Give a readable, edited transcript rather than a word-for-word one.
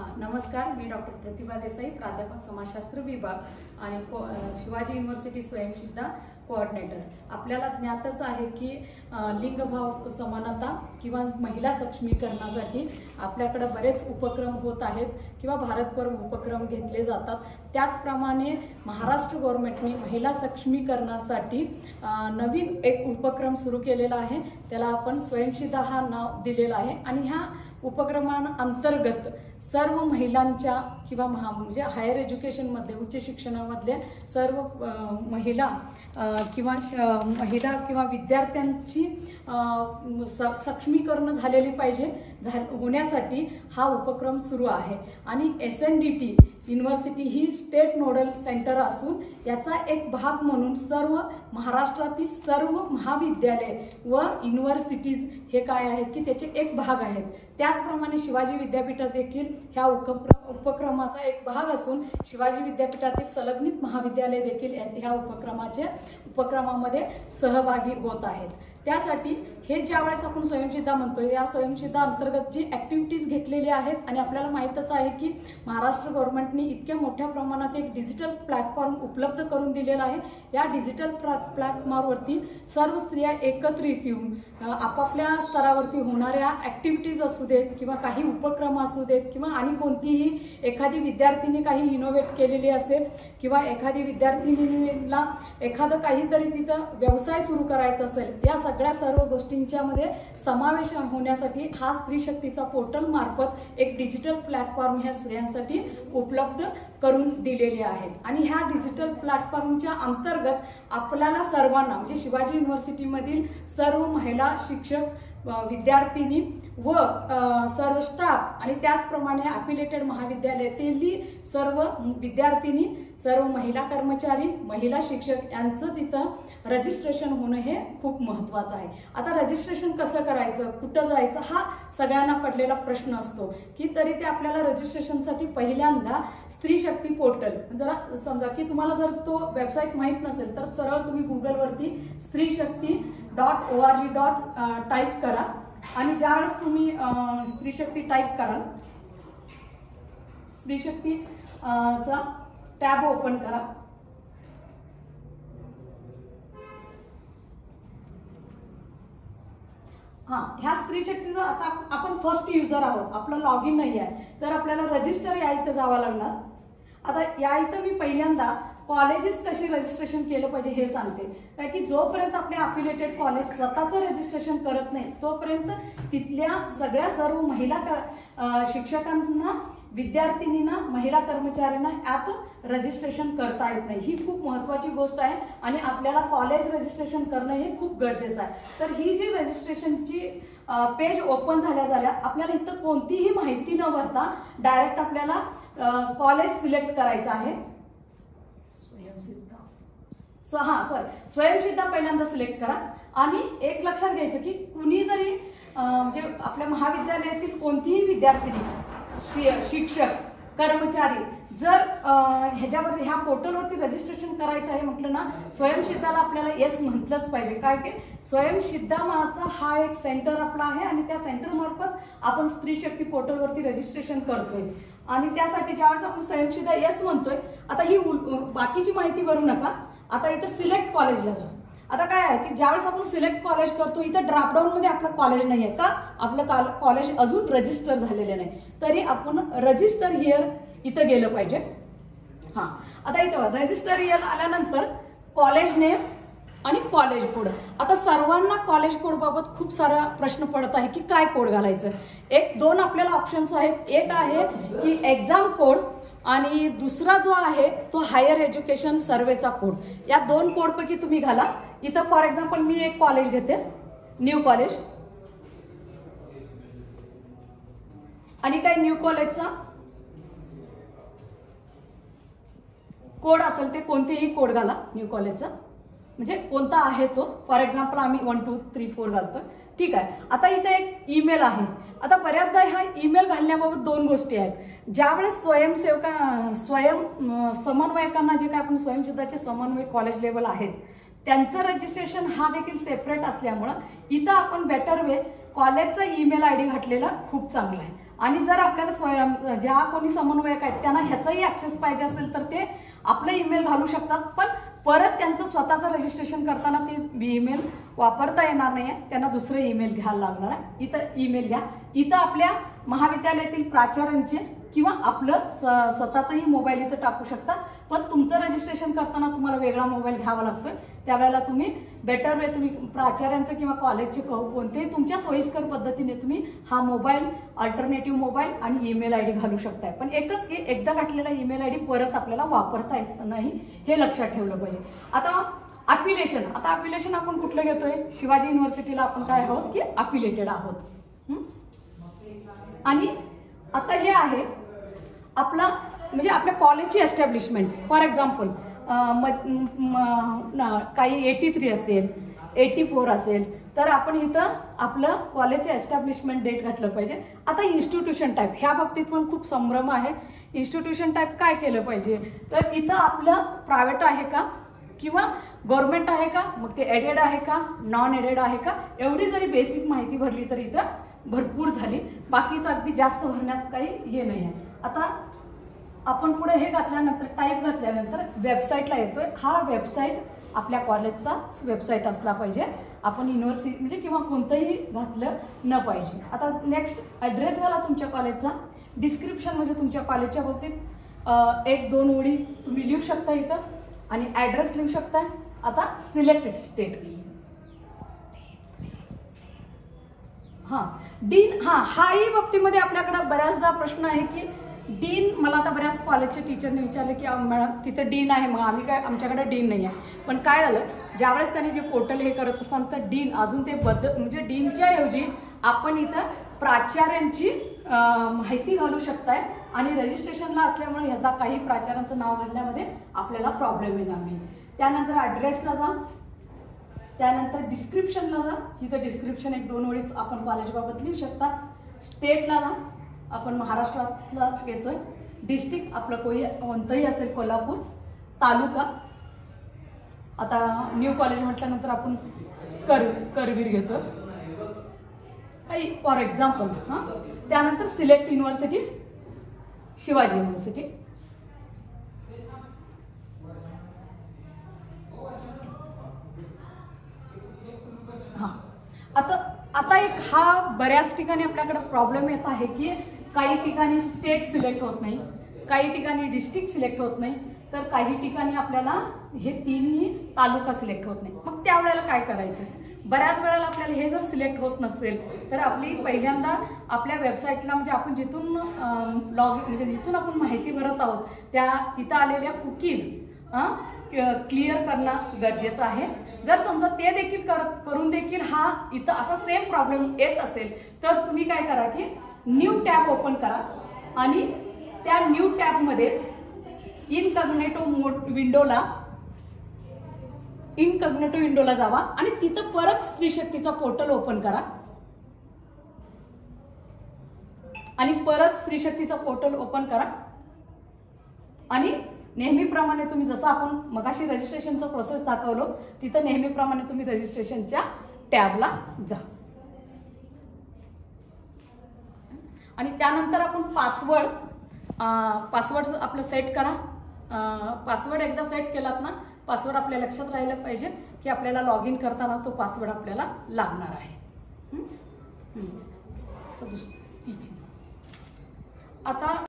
नमस्कार, मी डॉक्टर प्रतिभा देसाई, प्राध्यापक समाजशास्त्र विभाग आणि शिवाजी युनिव्हर्सिटी स्वयंसिद्धा कोऑर्डिनेटर। आपल्याला ज्ञातच आहे की लिंगभाव समानता किंवा महिला सक्षमीकरणासाठी आपल्याकडे बरेच उपक्रम होत आहेत किंवा भारतभर उपक्रम घेतले जातात। त्याचप्रमाणे महाराष्ट्र गव्हर्नमेंटने महिला सक्षमीकरणासाठी नवीन एक उपक्रम सुरू केलेला आहे, त्याला आपण स्वयंसिद्धा हा नाव दिलेला आहे। आणि ह्या उपक्रमांतर्गत सर्व महिलांच्या किंवा म्हणजे हायर एज्युकेशन मध्ये उच्च शिक्षणामधल्या सर्व महिला किंवा विद्यार्थ्यांची सक्षमीकरण झालेली पाहिजे होण्यासाठी हा उपक्रम सुरू आहे। आणि SNDT युनिव्हर्सिटी ही स्टेट नोडल सेंटर असून याचा एक भाग म्हणून सर्व महाराष्ट्रातील सर्व महाविद्यालय व युनिव्हर्सिटीज हे काय आहेत की त्याचे एक भाग आहेत। त्याचप्रमाणे शिवाजी विद्यापीठात देखील ह्या उपक्रमाचा एक भाग असून शिवाजी विद्यापीठातील संलग्नित महाविद्यालय देखील ह्या उपक्रमामध्ये सहभागी होत आहेत। त्यासाठी हे ज्यावेळेस आपण स्वयंसिद्धा म्हणतोय, या स्वयंसिद्धा अंतर्गत जी ऍक्टिव्हिटीज घेतलेली आहेत आणि आपल्याला माहितच आहे की महाराष्ट्र गव्हर्नमेंटने इतक्या मोठ्या प्रमाणात एक डिजिटल प्लॅटफॉर्म उपलब्ध करून दिलेला आहे। या डिजिटल प्लॅटफॉर्मवरती सर्व स्त्रिया एकत्रित येऊन आपापल्या स्तरावरती होणाऱ्या ऍक्टिव्हिटीज असू देत किंवा काही उपक्रम असू देत किंवा आणि कोणतीही एखादी विद्यार्थिनी काही इनोव्हेट केलेली असेल किंवा एखादी विद्यार्थिनीला एखादं काहीतरी तिथं व्यवसाय सुरू करायचा असेल, या सगळ्या सर्व गोष्टींच्या मध्ये समावेश होण्यासाठी हा स्त्री शक्तीचा पोर्टल मार्फत एक डिजिटल प्लॅटफॉर्म ह्या स्त्रियांसाठी उपलब्ध करून दिलेले आहेत। आणि ह्या डिजिटल प्लॅटफॉर्मच्या अंतर्गत आपल्याला सर्वांना म्हणजे शिवाजी युनिव्हर्सिटी मधील सर्व महिला शिक्षक विद्यार्थिनी व सर्व स्टाफ आणि त्याचप्रमाणे अफिलिएटेड महाविद्यालयातील सर्व विद्यार्थिनी, सर्व महिला कर्मचारी, महिला शिक्षक यांचं तिथं रजिस्ट्रेशन होणं हे खूप महत्त्वाचं आहे। आता रजिस्ट्रेशन कसं करायचं, कुठं जायचं हा सगळ्यांना पडलेला प्रश्न असतो की तरी ते आपल्याला रजिस्ट्रेशनसाठी पहिल्यांदा स्त्री शक्ती पोर्टल, जरा समजा की तुम्हाला जर तो वेबसाईट माहित नसेल तर सरळ तुम्ही गुगलवरती स्त्रीशक्ती.org टाईप करा आणि ज्यावेळेस तुम्ही स्त्रीशक्ती टाईप कराल, स्त्रीशक्ती चा टॅब ओपन करा। ह्या स्त्री शक्तीचा आता आपण फर्स्ट युजर आहोत, आपलं लॉग इन नाही आहे तर आपल्याला रजिस्टर या इथं जावं लागणार। आता या इथं मी पहिल्यांदा कॉलेजेस कसे रजिस्ट्रेशन केलं पाहिजे हे सांगते, कारण की जोपर्यंत आपले अफिलिएटेड कॉलेज स्वतःचं रजिस्ट्रेशन करत नाही तोपर्यंत तिथल्या सगळ्या सर्व महिला शिक्षकांना, विद्यार्थिनींना, महिला कर्मचाऱ्यांना यात रजिस्ट्रेशन करता येत नाही। ही खूप महत्त्वाची गोष्ट आहे आणि आपल्याला कॉलेज रजिस्ट्रेशन करणं हे खूप गरजेचं आहे। तर ही जी रजिस्ट्रेशनची पेज ओपन झाल्या आपल्याला इथं कोणतीही माहिती न भरता डायरेक्ट आपल्याला कॉलेज सिलेक्ट करायचं आहे। स्वयंसिद्धा पहिल्यांदा सिलेक्ट करा आणि एक लक्षात घ्यायचं की कुणी जरी म्हणजे आपल्या महाविद्यालयातील कोणतीही विद्यार्थिनी, शिक्षक, कर्मचारी जर ह्याच्यावर ह्या पोर्टलवरती रजिस्ट्रेशन करायचं आहे म्हटलं ना, स्वयंसिद्धाला आपल्याला येस म्हटलंच पाहिजे। काय की स्वयंसिद्धा माझा हा एक सेंटर आपला आहे आणि त्या सेंटर मार्फत आपण स्त्री शक्ती पोर्टलवरती रजिस्ट्रेशन करतोय आणि त्यासाठी ज्यावेळेस आपण स्वयंसिद्धा येस म्हणतोय, आता ही बाकीची माहिती भरू नका, आता इथं सिलेक्ट कॉलेजला जा। आता काय आहे की ज्यावेळेस आपण सिलेक्ट कॉलेज करतो इथं ड्रॉपडाऊन मध्ये आपलं कॉलेज नाही आहे का, आपलं कॉलेज अजून रजिस्टर झालेलं नाही, तरी आपण रजिस्टर हिअर इथं गेलं पाहिजे। आता इथं रजिस्टर हिअर आल्यानंतर कॉलेज नेम आणि कॉलेज कोड। आता सर्वांना कॉलेज कोड बाबत खूप सारा प्रश्न पडत आहे की काय कोड घालायचं। एक दोन आपल्याला ऑप्शन्स आहेत, एक आहे की एक्झाम कोड आणि दुसरा जो आहे तो हायर एज्युकेशन सर्वेचा कोड। या दोन कोड पैकी तुम्ही घाला। इथं फॉर एक्झाम्पल मी एक कॉलेज घेते, न्यू कॉलेज, आणि काय न्यू कॉलेजचा कोड असेल ते कोणतेही कोड घाला न्यू कॉलेजचा, म्हणजे कोणता आहे तो। फॉर एक्झाम्पल आम्ही 1 2 3 4 घालतोय, ठीक आहे। आता इथे एक ईमेल आहे। आता बऱ्याचदा हा ईमेल घालण्याबाबत दोन गोष्टी आहेत। ज्यावेळेस समन्वयकांना जे काय आपण स्वयंसिद्धाचे समन्वय कॉलेज लेवल आहेत त्यांचं रजिस्ट्रेशन हा देखील सेपरेट असल्यामुळे इथं आपण बेटर वे कॉलेजचा ईमेल आयडी घातलेला खूप चांगला आहे। आणि जर आपल्याला ज्या कोणी समन्वयक आहेत त्यांना ह्याचाही ऍक्सेस पाहिजे असेल तर ते आपलं ईमेल घालू शकतात, पण परत त्यांचं स्वतःचं रजिस्ट्रेशन करताना ते ईमेल वापरता येणार नाहीये, त्यांना दुसरं ईमेल घ्यायला लागणार आहे. इथं ईमेल घ्या. इथं आपल्या महाविद्यालयातील प्राचार्यांचे किंवा आपलं स्वतःचाही मोबाईल इथं टाकू शकता, पण तुमचं रजिस्ट्रेशन करताना तुम्हाला वेगळा मोबाईल घ्यावा लागतोय. त्यावेळेला तुम्ही बेटर वे तुम्ही प्राचार्यांचं किंवा कॉलेजचे कोणतेही तुमच्या सोयीस्कर पद्धतीने तुम्ही हा मोबाईल, अल्टरनेटिव्ह मोबाईल आणि ईमेल आयडी घालू शकताय. पण एकच की एकदा घातलेला ईमेल आयडी परत आपल्याला वापरता येत नाही, हे लक्षात ठेवलं पाहिजे. आता अपिलेशन आपण कुठलं घेतोय? शिवाजी युनिव्हर्सिटीला आपण काय आहोत की अपिलेटेड आहोत. आणि आता हे आहे आपला म्हणजे आपल्या कॉलेजची एस्टॅब्लिशमेंट. फॉर एक्झाम्पल काही 83 असेल, 84 असेल, तर आपण इथं आपलं कॉलेजचे एस्टॅब्लिशमेंट डेट घातलं पाहिजे. आता इन्स्टिट्यूशन टाईप ह्या बाबतीत पण खूप संभ्रम आहे. इन्स्टिट्यूशन टाईप काय केलं पाहिजे? तर इथं आपलं प्रायव्हेट आहे का किंवा गव्हर्नमेंट आहे का, मग ते एडेड आहे का, नॉन एडेड आहे का, एवढी जरी बेसिक माहिती भरली तर इथं भरपूर झाली. बाकीचं अगदी जास्त भरण्यात काही हे नाही आहे. आता आपण पुढे हे घातल्यानंतर टाईप घातल्यानंतर वेबसाईटला येतोय. हा वेबसाईट आपल्या कॉलेजचा वेबसाईट असला पाहिजे. आपण युनिव्हर्सिटी म्हणजे किंवा कोणतंही घातलं न पाहिजे. आता नेक्स्ट ॲड्रेस घाला तुमच्या कॉलेजचा. डिस्क्रिप्शन म्हणजे तुमच्या कॉलेजच्या बाबतीत 1-2 ओळी तुम्ही लिहू शकता इथं आणि ॲड्रेस लिहू शकता. आता सिलेक्टेड स्टेट. डीन हाही बाबतीमध्ये आपल्याकडे बऱ्याचदा प्रश्न आहे की डीन, मला आता बऱ्याच कॉलेजच्या टीचरने विचारलं की मॅडम तिथं डीन आहे, मग आम्ही काय, आमच्याकडे डीन नाही आहे. पण काय झालं, ज्यावेळेस त्यांनी जे पोर्टल हे करत असताना तर डीन अजून ते म्हणजे डीनच्या ऐवजी आपण इथं प्राचार्यांची माहिती घालू शकताय आणि रजिस्ट्रेशनला असल्यामुळे ह्याचा काही प्राचार्यांचं नाव घालण्यामध्ये आपल्याला प्रॉब्लेम येणार नाही. त्यानंतर ॲड्रेसला जा, त्यानंतर डिस्क्रिप्शनला जा. इथं डिस्क्रिप्शन 1-2 ओळीत आपण कॉलेजबाबत लिहू शकता. स्टेटला जा, आपण महाराष्ट्रातला घेतोय. डिस्ट्रिक्ट आपलं कोणतंही असेल, कोल्हापूर. तालुका, आता न्यू कॉलेज म्हटल्यानंतर आपण करवीर घेतो काही फॉर एक्झाम्पल. त्यानंतर सिलेक्ट युनिव्हर्सिटी, शिवाजी युनिव्हर्सिटी. आता एक बऱ्याच ठिकाणी आपल्याकडे प्रॉब्लेम येत आहे की काही ठिकाणी स्टेट सिलेक्ट होत नाही, काही ठिकाणी डिस्ट्रिक्ट सिलेक्ट होत नाही, तर काही ठिकाणी आपल्याला हे तिन्ही तालुका सिलेक्ट होत नाही. मग त्यावेळेला काय करायचं? बऱ्याच वेळेला आपल्याला हे जर सिलेक्ट होत नसेल तर आपली पहिल्यांदा आपल्या वेबसाईटला म्हणजे आपण जिथून म्हणजे जिथून आपण माहिती भरत आहोत तिथं आलेल्या कुकीज क्लिअर करणं गरजेचं आहे. जर समजा ते देखील करून देखील इथं असा सेम प्रॉब्लेम येत असेल तर तुम्ही काय करा की न्यू टॅब ओपन करा आणि त्या न्यू टॅबमध्ये इनकॉग्निटो विंडोला जावा आणि तिथं परत स्त्री शक्तीचा पोर्टल ओपन करा आणि परत स्त्री शक्तीचा पोर्टल ओपन करा आणि नेहमीप्रमाणे तुम्ही जसं आपण मगाशी रजिस्ट्रेशनचा प्रोसेस दाखवलो तिथं नेहमीप्रमाणे तुम्ही रजिस्ट्रेशनच्या टॅबला जा आणि त्यानंतर आपण पासवर्ड आपलं सेट करा. पासवर्ड एकदा सेट केलात ना, पासवर्ड आपल्या लक्षात राहिलं पाहिजे की आपल्याला लॉग इन करताना तो पासवर्ड आपल्याला लागणार आहे. आता